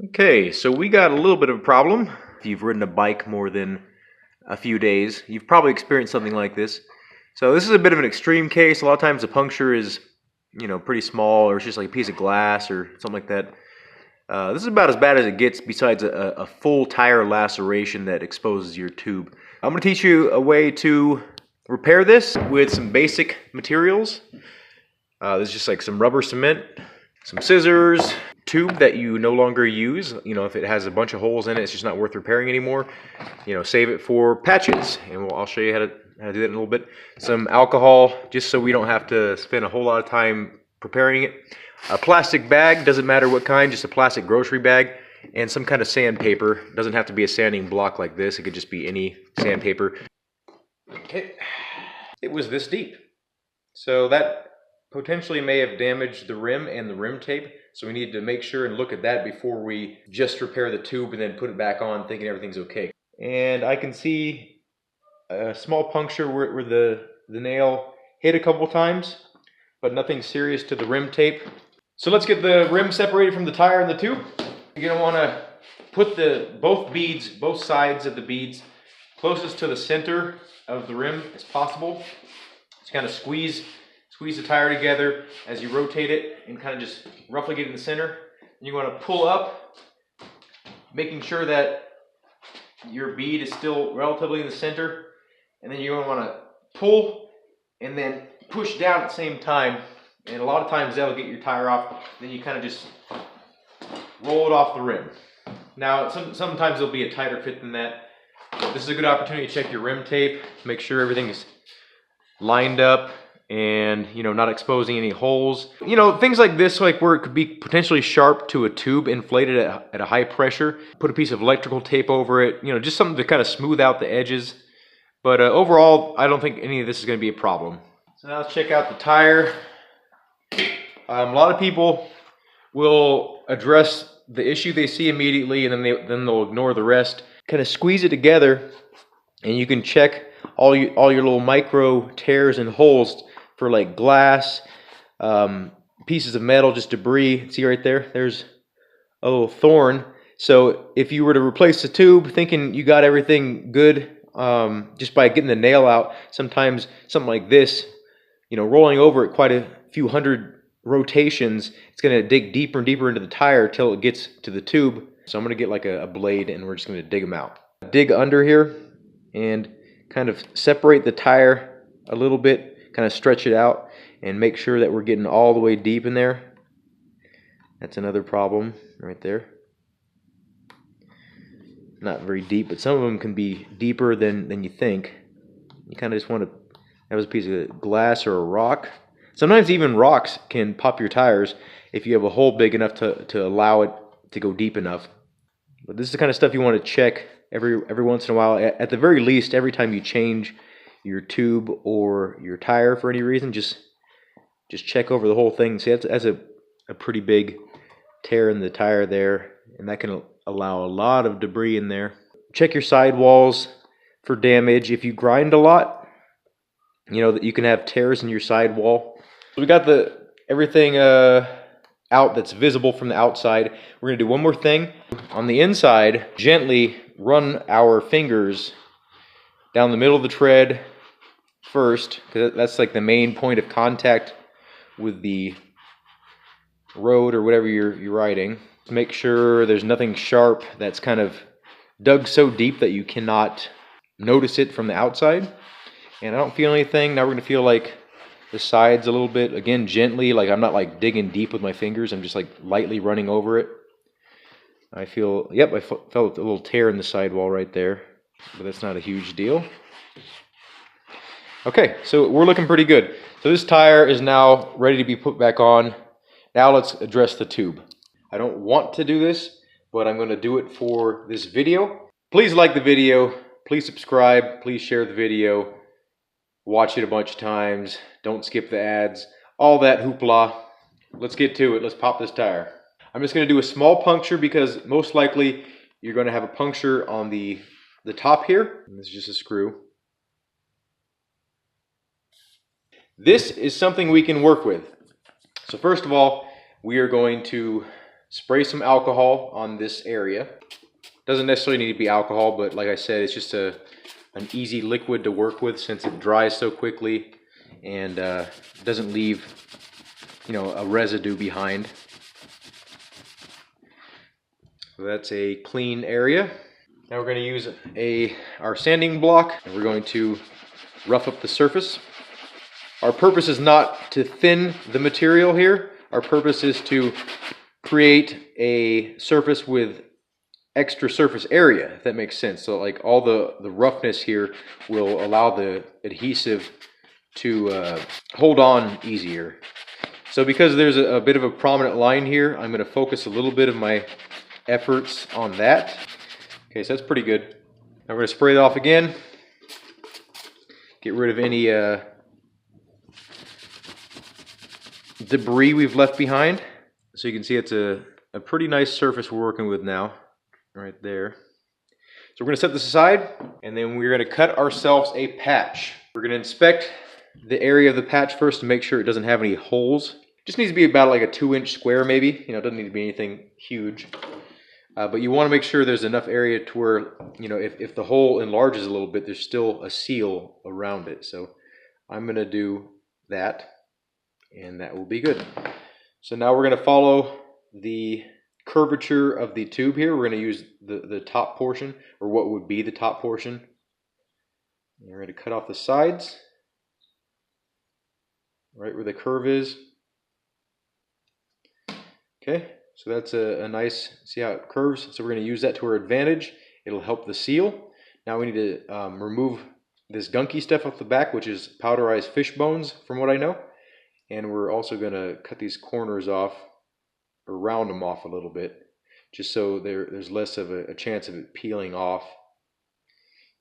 Okay, so we got a little bit of a problem. If you've ridden a bike more than a few days, you've probably experienced something like this. So this is a bit of an extreme case. A lot of times the puncture is, pretty small, or it's just like a piece of glass or something like that. This is about as bad as it gets besides a full tire laceration that exposes your tube. I'm going to teach you a way to repair this with some basic materials. This is just like some rubber cement, some scissors, tube that you no longer use. If it has a bunch of holes in it, it's just not worth repairing anymore. Save it for patches, and I'll show you how to do that in a little bit. Some alcohol, just so we don't have to spend a whole lot of time preparing it. A plastic bag, doesn't matter what kind, just a plastic grocery bag, and some kind of sandpaper. Doesn't have to be a sanding block like this, it could just be any sandpaper. Okay, it was this deep. So that potentially may have damaged the rim and the rim tape, so we need to make sure and look at that before we just repair the tube and then put it back on thinking everything's okay. And I can see a small puncture where the nail hit a couple times, but nothing serious to the rim tape. So let's get the rim separated from the tire and the tube. You're going to want to put both sides of the beads closest to the center of the rim as possible. Just kind of squeeze the tire together as you rotate it and kind of just roughly get in the center. And you want to pull up, making sure that your bead is still relatively in the center. And then you're going to want to pull and then push down at the same time. And a lot of times that'll get your tire off. Then you kind of just roll it off the rim. Now, sometimes there'll be a tighter fit than that. But this is a good opportunity to check your rim tape, make sure everything is lined up and not exposing any holes. Things like this, like where it could be potentially sharp to a tube inflated at a high pressure. Put a piece of electrical tape over it, just something to kind of smooth out the edges. But overall, I don't think any of this is going to be a problem. So now let's check out the tire. A lot of people will address the issue they see immediately, and then they'll ignore the rest. Kind of squeeze it together, and you can check all your little micro tears and holes for like glass, pieces of metal, just debris. See right there? There's a little thorn. So if you were to replace the tube thinking you got everything good, just by getting the nail out, sometimes something like this, rolling over it quite a few hundred rotations, it's going to dig deeper and deeper into the tire till it gets to the tube. So I'm going to get like a blade, and we're just going to dig them out. Dig under here and kind of separate the tire a little bit, kind of stretch it out, and make sure that we're getting all the way deep in there. That's another problem right there. Not very deep, but some of them can be deeper than you think. You kind of just want to, that was a piece of glass or a rock. Sometimes even rocks can pop your tires if you have a hole big enough to allow it to go deep enough. But this is the kind of stuff you want to check every once in a while. At the very least, every time you change your tube or your tire for any reason, just check over the whole thing. See, that's a pretty big tear in the tire there, and that can allow a lot of debris in there. Check your sidewalls for damage. If you grind a lot, that you can have tears in your sidewall. So we got everything out that's visible from the outside. We're going to do one more thing. On the inside, gently run our fingers down the middle of the tread first, because that's like the main point of contact with the road or whatever you're riding. Make sure there's nothing sharp that's kind of dug so deep that you cannot notice it from the outside. And I don't feel anything. Now we're going to feel like the sides a little bit. Again, gently, like I'm not like digging deep with my fingers. I'm just like lightly running over it. I feel, yep, I felt a little tear in the sidewall right there, but that's not a huge deal. Okay, so we're looking pretty good. So this tire is now ready to be put back on. Now let's address the tube. I don't want to do this, but I'm going to do it for this video. Please like the video. Please subscribe. Please share the video. Watch it a bunch of times. Don't skip the ads. All that hoopla. Let's get to it. Let's pop this tire. I'm just going to do a small puncture because most likely you're going to have a puncture on the top here. And this is just a screw. This is something we can work with. So first of all, we are going to spray some alcohol on this area. Doesn't necessarily need to be alcohol, but like I said, it's just an easy liquid to work with since it dries so quickly and doesn't leave, you know, a residue behind. So that's a clean area. Now we're going to use our sanding block, and we're going to rough up the surface. Our purpose is not to thin the material here. Our purpose is to create a surface with extra surface area, if that makes sense. So like all the roughness here will allow the adhesive to hold on easier. So because there's a bit of a prominent line here, I'm going to focus a little bit of my efforts on that. Okay, so that's pretty good. Now we're going to spray it off again. Get rid of any debris we've left behind. So you can see it's a pretty nice surface we're working with now, right there. So we're going to set this aside, and then we're going to cut ourselves a patch. We're going to inspect the area of the patch first to make sure it doesn't have any holes. Just needs to be about like a 2-inch square maybe. You know, it doesn't need to be anything huge. But you want to make sure there's enough area to where, you know, if the hole enlarges a little bit, there's still a seal around it. So I'm going to do that, and that will be good. So now we're going to follow the curvature of the tube here. We're going to use the top portion, or what would be the top portion. And we're going to cut off the sides, right where the curve is. Okay, so that's a nice, see how it curves? So we're going to use that to our advantage. It'll help the seal. Now we need to remove this gunky stuff off the back, which is powderized fish bones, from what I know. And we're also going to cut these corners off, or round them off a little bit, just so there's less of a chance of it peeling off.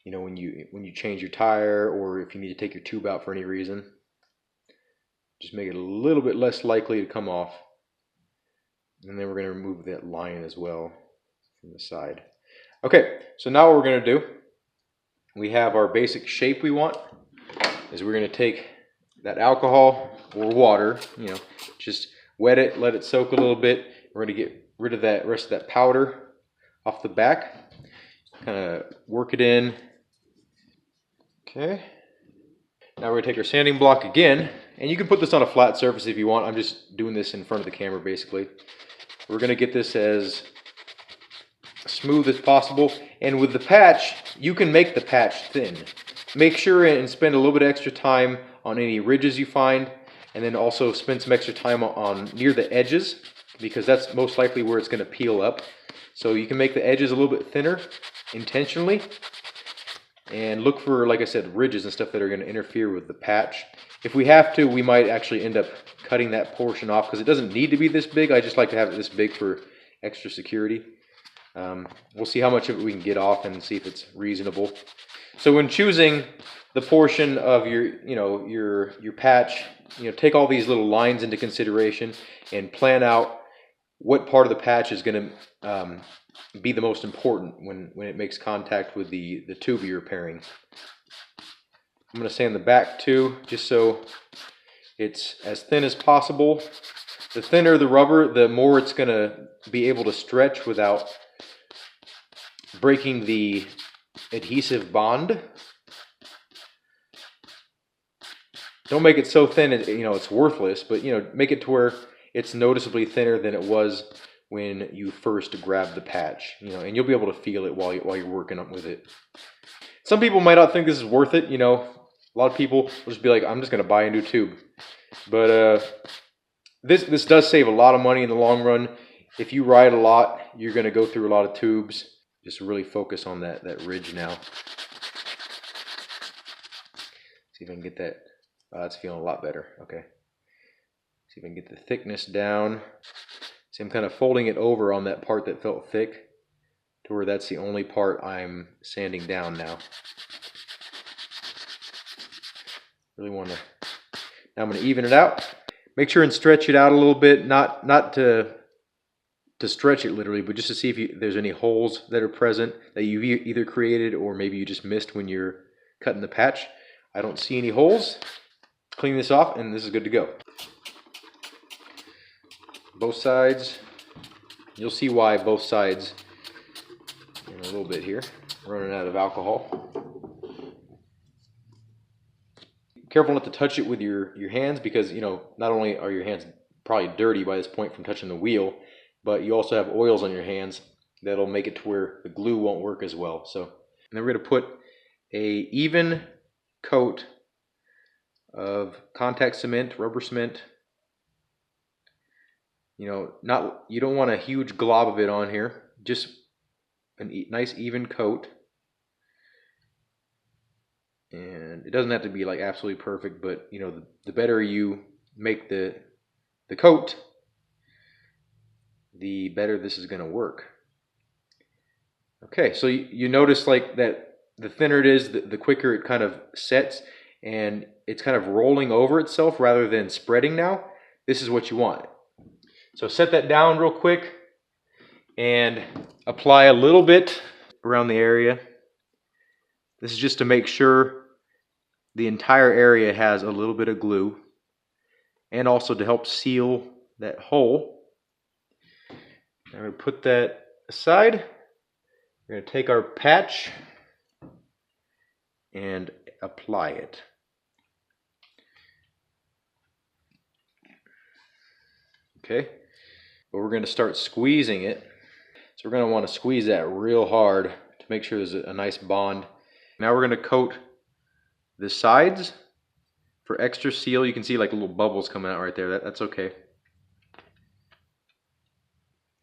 You know, when you change your tire, or if you need to take your tube out for any reason, just make it a little bit less likely to come off. And then we're going to remove that line as well from the side. Okay, so now what we're going to do, we have our basic shape we want, is we're going to take that alcohol or water, you know, just wet it, let it soak a little bit. We're going to get rid of that rest of that powder off the back, kind of work it in. Okay, now we're going to take our sanding block again, and you can put this on a flat surface if you want. I'm just doing this in front of the camera basically. We're going to get this as smooth as possible, and with the patch, you can make the patch thin. Make sure and spend a little bit extra time on any ridges you find, and then also spend some extra time on near the edges, because that's most likely where it's going to peel up. So you can make the edges a little bit thinner intentionally, and look for, like I said, ridges and stuff that are going to interfere with the patch. If we have to, we might actually end up cutting that portion off, because it doesn't need to be this big. I just like to have it this big for extra security. We'll see how much of it we can get off and see if it's reasonable. So when choosing the portion of your patch, you know, take all these little lines into consideration and plan out what part of the patch is going to be the most important when it makes contact with the tube you're repairing. I'm going to sand the back too, just so it's as thin as possible. The thinner the rubber, the more it's going to be able to stretch without breaking the adhesive bond. Don't make it so thin it's worthless, but make it to where it's noticeably thinner than it was when you first grabbed the patch. And you'll be able to feel it while you're working up with it. Some people might not think this is worth it. A lot of people will just be like, I'm just going to buy a new tube. But this does save a lot of money in the long run. If you ride a lot, you're going to go through a lot of tubes. Just really focus on that ridge now. See if I can get that. It's feeling a lot better. Okay. See if I can get the thickness down. See, I'm kind of folding it over on that part that felt thick to where that's the only part I'm sanding down now. Really want to. Now I'm going to even it out. Make sure and stretch it out a little bit, not to stretch it literally, but just to see if there's any holes that are present that you've either created or maybe you just missed when you're cutting the patch. I don't see any holes. Clean this off and this is good to go. Both sides. You'll see why both sides in a little bit here. Running out of alcohol. Careful not to touch it with your hands, because not only are your hands probably dirty by this point from touching the wheel, but you also have oils on your hands that'll make it to where the glue won't work as well. So, and then we're going to put a even coat of contact cement, rubber cement. You don't want a huge glob of it on here, just a nice even coat. And it doesn't have to be like absolutely perfect, but the better you make the coat, the better this is going to work. Okay, so you notice like that the thinner it is, the quicker it kind of sets, and it's kind of rolling over itself rather than spreading now. This is what you want. So set that down real quick and apply a little bit around the area. This is just to make sure the entire area has a little bit of glue, and also to help seal that hole. I'm going to put that aside. We're going to take our patch and apply it. Okay, but we're going to start squeezing it. So we're going to want to squeeze that real hard to make sure there's a nice bond. Now we're going to coat the sides for extra seal. You can see like little bubbles coming out right there. That's okay.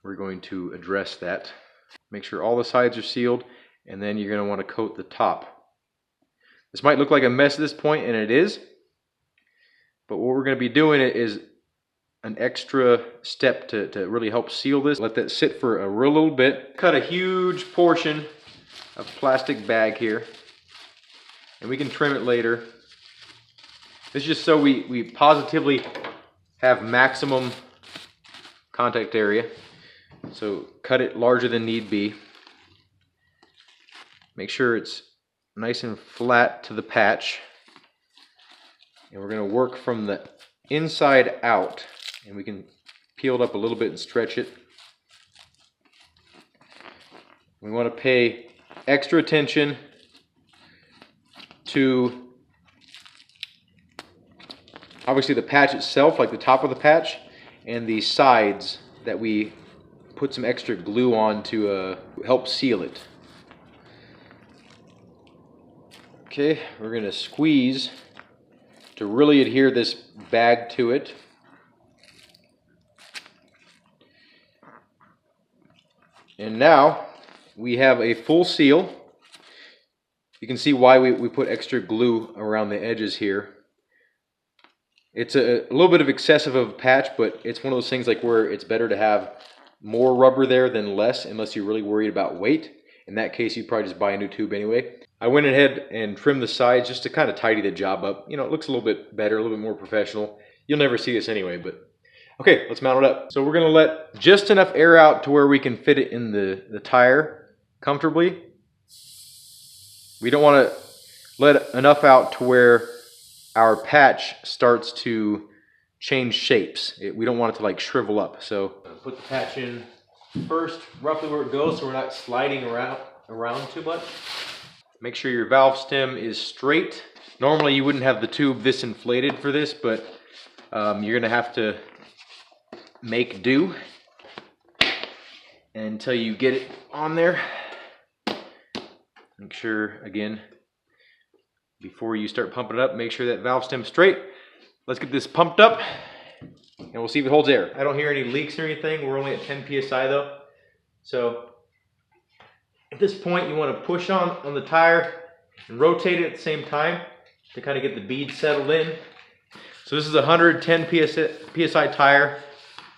We're going to address that. Make sure all the sides are sealed, and then you're going to want to coat the top. This might look like a mess at this point, and it is. But what we're going to be doing is an extra step to really help seal this. Let that sit for a real little bit. Cut a huge portion of plastic bag here, and we can trim it later. This is just so we positively have maximum contact area. So cut it larger than need be. Make sure it's nice and flat to the patch. And we're going to work from the inside out. And we can peel it up a little bit and stretch it. We want to pay extra attention to obviously the patch itself, like the top of the patch, and the sides that we put some extra glue on to help seal it. Okay, we're going to squeeze to really adhere this bag to it. And now we have a full seal. You can see why we put extra glue around the edges here. It's a little bit of excessive of a patch, but it's one of those things like where it's better to have more rubber there than less, unless you're really worried about weight. In that case, you'd probably just buy a new tube anyway. I went ahead and trimmed the sides just to kind of tidy the job up. It looks a little bit better, a little bit more professional. You'll never see this anyway, but okay, let's mount it up. So we're going to let just enough air out to where we can fit it in the tire comfortably. We don't want to let enough out to where our patch starts to change shapes. We don't want it to like shrivel up. So put the patch in first, roughly where it goes, so we're not sliding around too much. Make sure your valve stem is straight. Normally you wouldn't have the tube this inflated for this, but you're gonna have to make do until you get it on there. Make sure, again, before you start pumping it up, make sure that valve stem is straight. Let's get this pumped up and we'll see if it holds air. I don't hear any leaks or anything. We're only at 10 psi though. So at this point you want to push on the tire and rotate it at the same time to kind of get the bead settled in. So this is a 110 psi tire.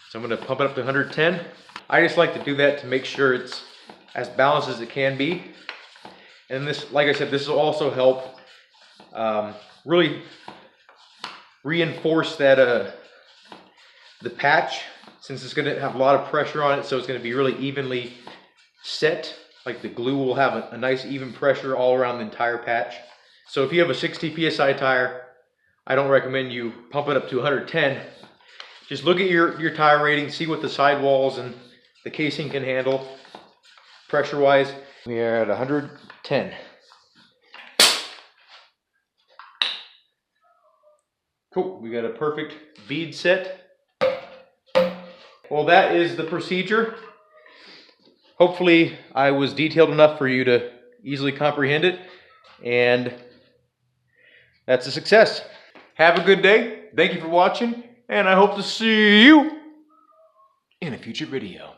So I'm going to pump it up to 110. I just like to do that to make sure it's as balanced as it can be. And this, like I said, this will also help really reinforce that the patch, since it's going to have a lot of pressure on it, so it's going to be really evenly set. Like the glue will have a nice even pressure all around the entire patch. So if you have a 60 psi tire, I don't recommend you pump it up to 110. Just look at your tire rating, see what the sidewalls and the casing can handle pressure-wise. We are at 110. Cool, we got a perfect bead set. Well, that is the procedure. Hopefully I was detailed enough for you to easily comprehend it, and that's a success. Have a good day. Thank you for watching, and I hope to see you in a future video.